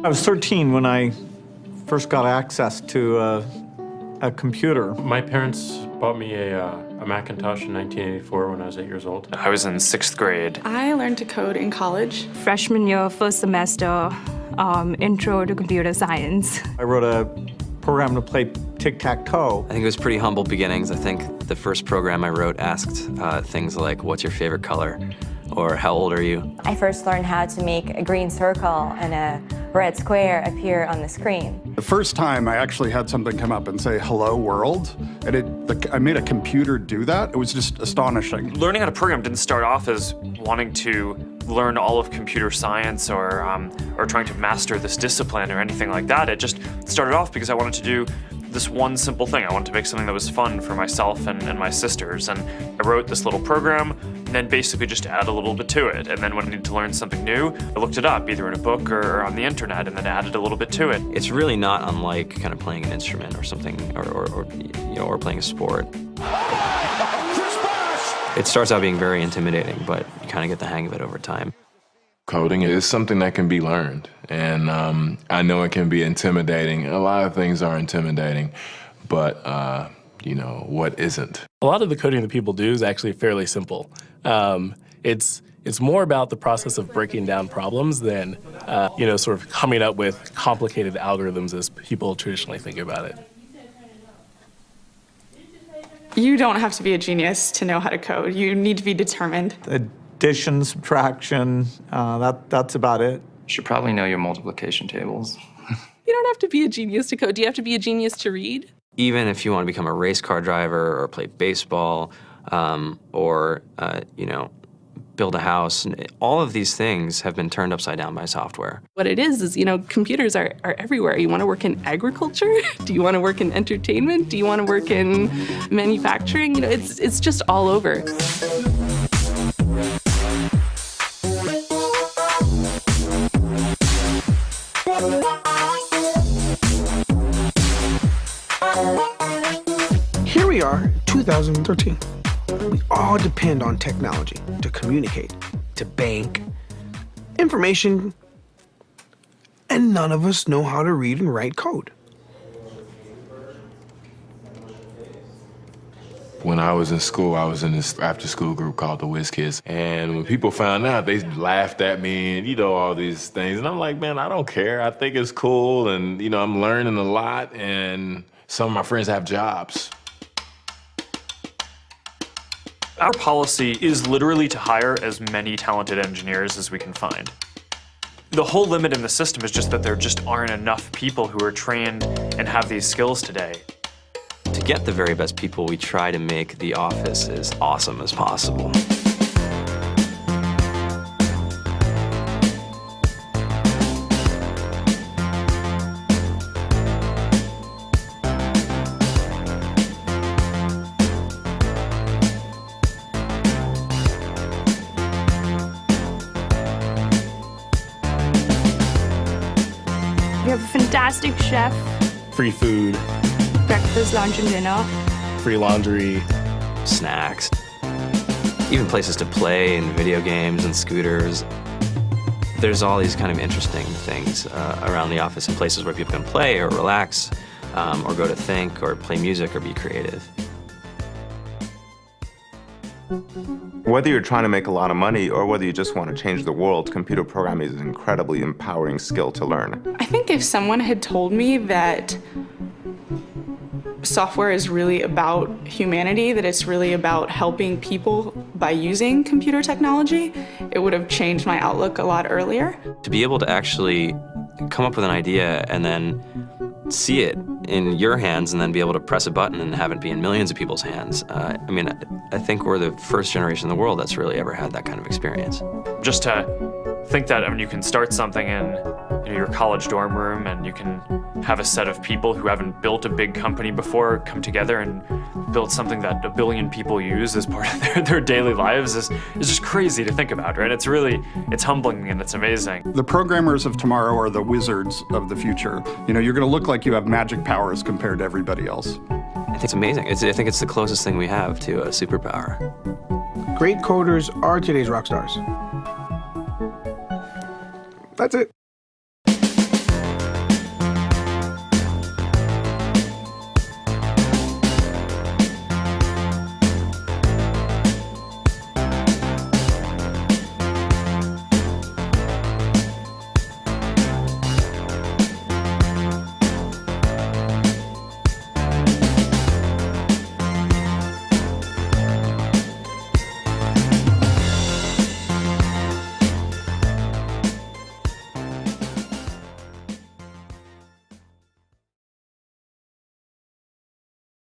I was 13 when I first got access to a computer. My parents bought me a Macintosh in 1984 when I was 8 years old. I was in 6th grade. I learned to code in college. Freshman year, first semester, intro to computer science. I wrote a program to play tic-tac-toe. I think it was pretty humble beginnings. I think the first program I wrote asked things like, what's your favorite color? Or how old are you? I first learned how to make a green circle and a red square appear on the screen. The first time I actually had something come up and say, hello world, and I made a computer do that. It was just astonishing. Learning how to program didn't start off as wanting to learn all of computer science or trying to master this discipline or anything like that. It just started off because I wanted to do this one simple thing. I wanted to make something that was fun for myself and my sisters. And I wrote this little program and then basically just add a little bit to it. And then when I needed to learn something new, I looked it up either in a book or on the internet and then added a little bit to it. It's really not unlike kind of playing an instrument or something, or playing a sport. It starts out being very intimidating, but you kind of get the hang of it over time. Coding is something that can be learned, and I know it can be intimidating. A lot of things are intimidating, but what isn't? A lot of the coding that people do is actually fairly simple. It's more about the process of breaking down problems than sort of coming up with complicated algorithms as people traditionally think about it. You don't have to be a genius to know how to code. You need to be determined. Addition, subtraction, that's about it. You should probably know your multiplication tables. You don't have to be a genius to code. Do you have to be a genius to read? Even if you want to become a race car driver or play baseball or build a house, all of these things have been turned upside down by software. What it is, computers are everywhere. You want to work in agriculture? Do you want to work in entertainment? Do you want to work in manufacturing? It's just all over. Here we are, 2013. We all depend on technology to communicate, to bank, information, and none of us know how to read and write code. When I was in school, I was in this after-school group called the Whiz Kids. And when people found out, they laughed at me and, all these things. And I'm like, man, I don't care. I think it's cool. And, I'm learning a lot. And some of my friends have jobs. Our policy is literally to hire as many talented engineers as we can find. The whole limit in the system is just that there just aren't enough people who are trained and have these skills today. To get the very best people, we try to make the office as awesome as possible. We have a fantastic chef, Free food, breakfast, lunch, and dinner. free laundry. Snacks, even places to play and video games and scooters. There's all these kind of interesting things around the office and places where people can play or relax or go to think or play music or be creative. Whether you're trying to make a lot of money or whether you just want to change the world, computer programming is an incredibly empowering skill to learn. I think if someone had told me that software is really about humanity, that it's really about helping people by using computer technology, it would have changed my outlook a lot earlier. To be able to actually come up with an idea and then see it in your hands and then be able to press a button and have it be in millions of people's hands. I think we're the first generation in the world that's really ever had that kind of experience. Just to think that you can start something in your college dorm room and you can have a set of people who haven't built a big company before come together and build something that 1 billion people use as part of their daily lives is just crazy to think about, right? It's humbling and it's amazing. The programmers of tomorrow are the wizards of the future. You're going to look like you have magic powers compared to everybody else. I think it's amazing. I think it's the closest thing we have to a superpower. Great coders are today's rock stars. That's it.